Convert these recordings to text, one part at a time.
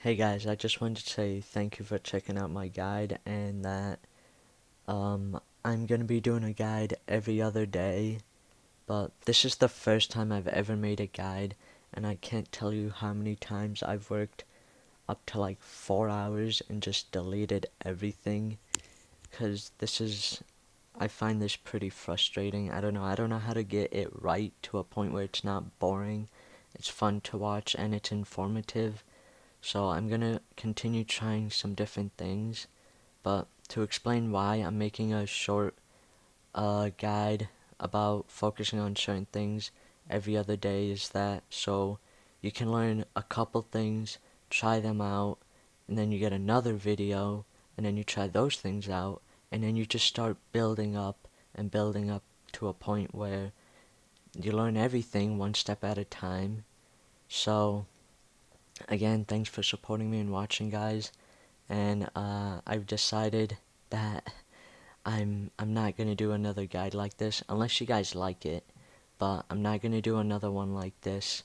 Hey guys, I just wanted to say thank you for checking out my guide and that I'm gonna be doing a guide every other day, but this is the first time I've ever made a guide and I can't tell you how many times I've worked up to like 4 hours and just deleted everything because I find this pretty frustrating. I don't know how to get it right to a point where it's not boring, it's fun to watch and it's informative. So I'm gonna continue trying some different things, but to explain why I'm making a short guide about focusing on certain things every other day is that so you can learn a couple things, try them out, and then you get another video, and then you try those things out, and then you just start building up and building up to a point where you learn everything one step at a time. So again, thanks for supporting me and watching, guys. And I've decided that I'm not gonna do another guide like this unless you guys like it. But I'm not gonna do another one like this.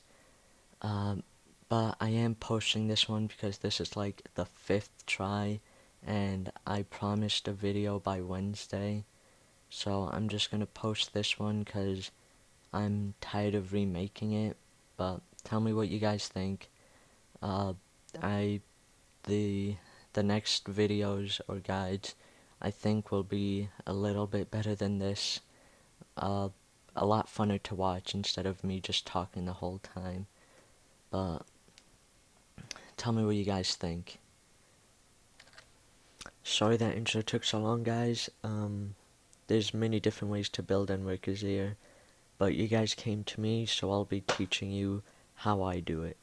Um, but I am posting this one because this is like the fifth try, and I promised a video by Wednesday. So I'm just gonna post this one because I'm tired of remaking it. But tell me what you guys think. Uh, I the the next videos or guides I think will be a little bit better than this. Uh, a lot funner to watch instead of me just talking the whole time. But tell me what you guys think. Sorry that intro took so long, guys. There's many different ways to build and work Azir, but you guys came to me, so I'll be teaching you how I do it.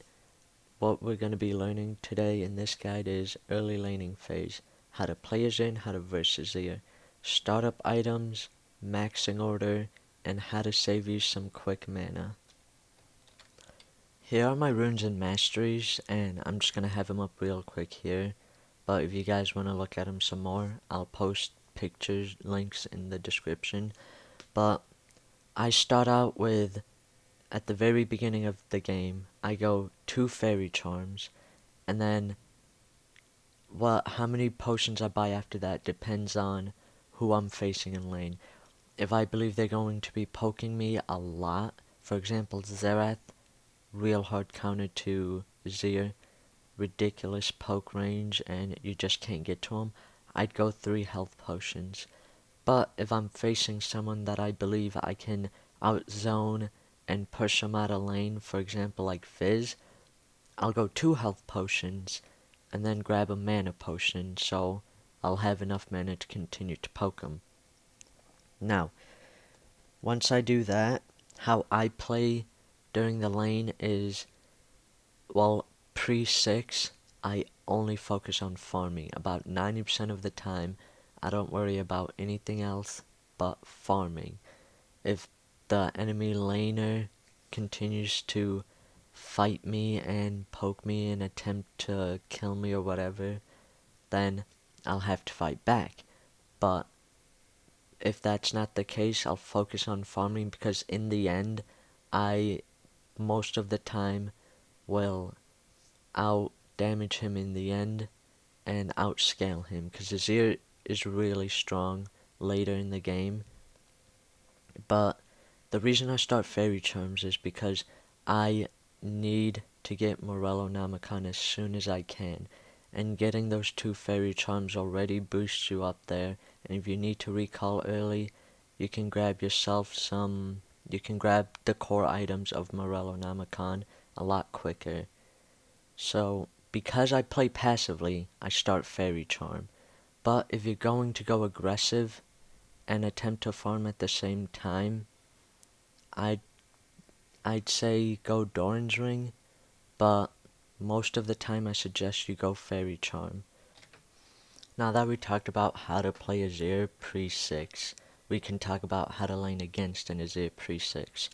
What we're going to be learning today in this guide is early laning phase, how to play Azir and how to verse Azir, startup items, maxing order, and how to save you some quick mana. Here are my runes and masteries, and I'm just going to have them up real quick here, but if you guys want to look at them some more, I'll post pictures, links in the description. But I start out with, at the very beginning of the game, I go 2 fairy charms, and then how many potions I buy after that depends on who I'm facing in lane. If I believe they're going to be poking me a lot, for example, Xerath, real hard counter to Azir, ridiculous poke range, and you just can't get to him, I'd go 3 health potions. But if I'm facing someone that I believe I can outzone and push him out of lane, for example like Fizz, I'll go 2 health potions and then grab a mana potion so I'll have enough mana to continue to poke him. Now, once I do that, how I play during the lane is, well, pre-6, I only focus on farming. About 90% of the time, I don't worry about anything else but farming. If the enemy laner continues to fight me and poke me and attempt to kill me or whatever, then I'll have to fight back. But if that's not the case, I'll focus on farming because in the end, I most of the time will out damage him in the end and outscale him because Azir is really strong later in the game. But the reason I start fairy charms is because I need to get Morello Namakan as soon as I can, and getting those 2 fairy charms already boosts you up there, and if you need to recall early, you can grab yourself you can grab the core items of Morello Namakan a lot quicker. So, because I play passively, I start fairy charm. But if you're going to go aggressive and attempt to farm at the same time, I'd I'd say go Doran's Ring, but most of the time I suggest you go Fairy Charm. Now that we talked about how to play Azir pre-6, we can talk about how to lane against an Azir pre-6.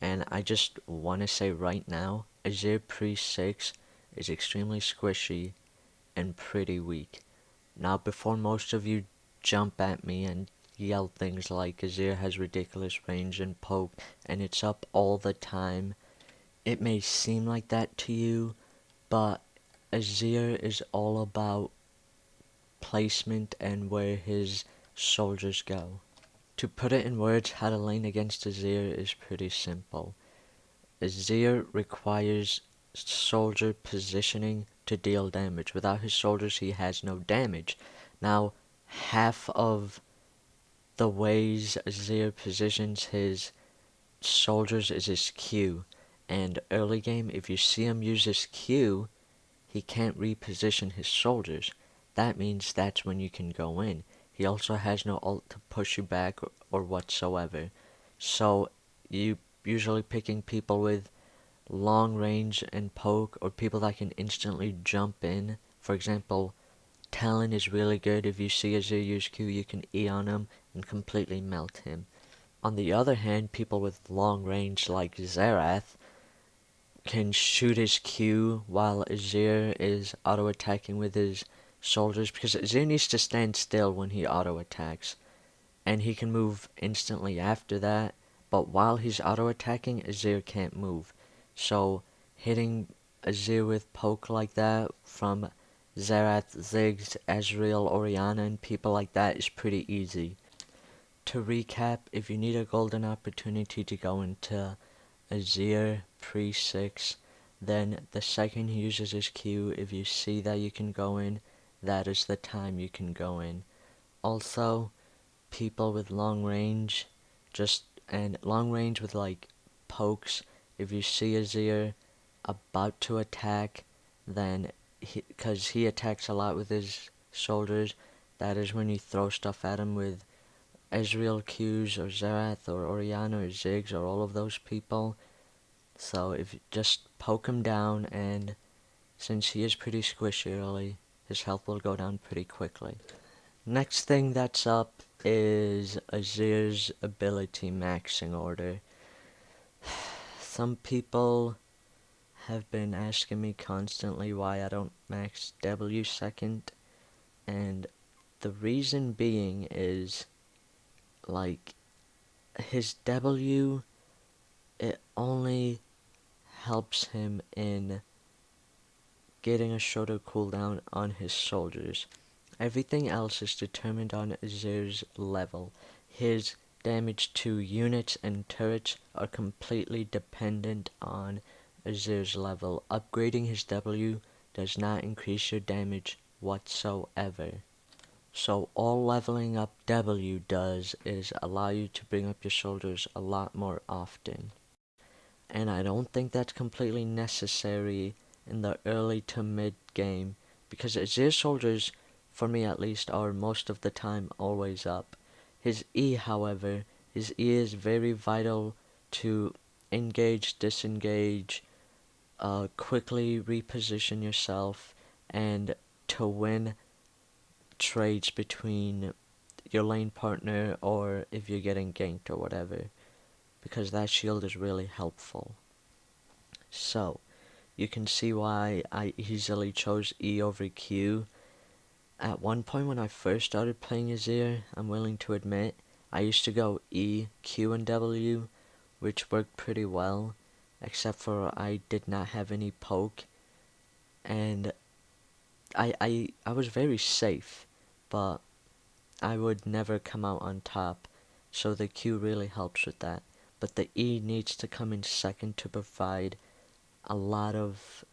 And I just want to say right now, Azir pre-6 is extremely squishy and pretty weak. Now before most of you jump at me and yell things like Azir has ridiculous range and poke and it's up all the time, it may seem like that to you, but Azir is all about placement and where his soldiers go. To put it in words, how to lane against Azir is pretty simple. Azir requires soldier positioning to deal damage. Without his soldiers, he has no damage. Now, half of the ways Azir positions his soldiers is his Q. And early game, if you see him use his Q, he can't reposition his soldiers. That means that's when you can go in. He also has no ult to push you back or whatsoever. So you usually picking people with long range and poke, or people that can instantly jump in. For example, Talon is really good. If you see Azir use Q, you can E on him and completely melt him. On the other hand, people with long range like Xerath can shoot his Q while Azir is auto attacking with his soldiers, because Azir needs to stand still when he auto attacks, and he can move instantly after that, but while he's auto attacking, Azir can't move. So hitting Azir with poke like that from Xerath, Ziggs, Ezreal, Orianna, and people like that is pretty easy. To recap, if you need a golden opportunity to go into Azir pre-6, then the second he uses his Q, if you see that you can go in, that is the time you can go in. Also, people with long range, and long range with like pokes, if you see Azir about to attack, then because he attacks a lot with his soldiers, that is when you throw stuff at him with Ezreal Qs or Xerath or Orianna or Ziggs or all of those people. So if you just poke him down, and since he is pretty squishy early, his health will go down pretty quickly. Next thing that's up is Azir's ability maxing order. Some people have been asking me constantly why I don't max W second, and the reason being is, like, his W, it only helps him in getting a shorter cooldown on his soldiers. Everything else is determined on Azir's level. His damage to units and turrets are completely dependent on Azir's level. Upgrading his W does not increase your damage whatsoever. So all leveling up W does is allow you to bring up your soldiers a lot more often. And I don't think that's completely necessary in the early to mid game, because Azir soldiers, for me at least, are most of the time always up. His E, however, his E is very vital to engage, disengage, quickly reposition yourself, and to win trades between your lane partner, or if you're getting ganked or whatever, because that shield is really helpful. So, you can see why I easily chose E over Q. At one point when I first started playing Azir, I'm willing to admit, I used to go E, Q, and W, which worked pretty well, except for I did not have any poke, and I was very safe, but I would never come out on top, so the Q really helps with that. But the E needs to come in second to provide a lot of...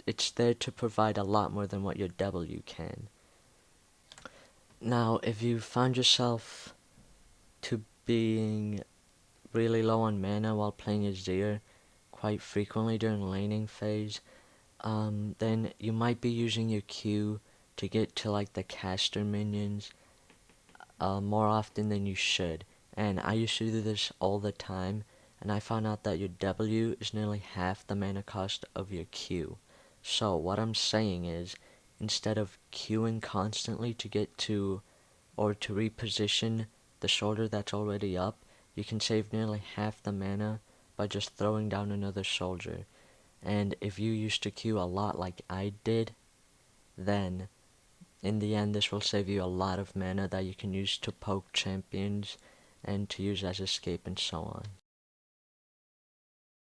It's there to provide a lot more than what your W can. Now, if you found yourself to being really low on mana while playing Azir quite frequently during laning phase, then you might be using your Q to get to like the caster minions more often than you should. And I used to do this all the time, and I found out that your W is nearly half the mana cost of your Q. So what I'm saying is, instead of queuing constantly to get to, or to reposition the shoulder that's already up, you can save nearly half the mana by just throwing down another soldier. And if you used to queue a lot like I did, then in the end this will save you a lot of mana that you can use to poke champions and to use as escape and so on.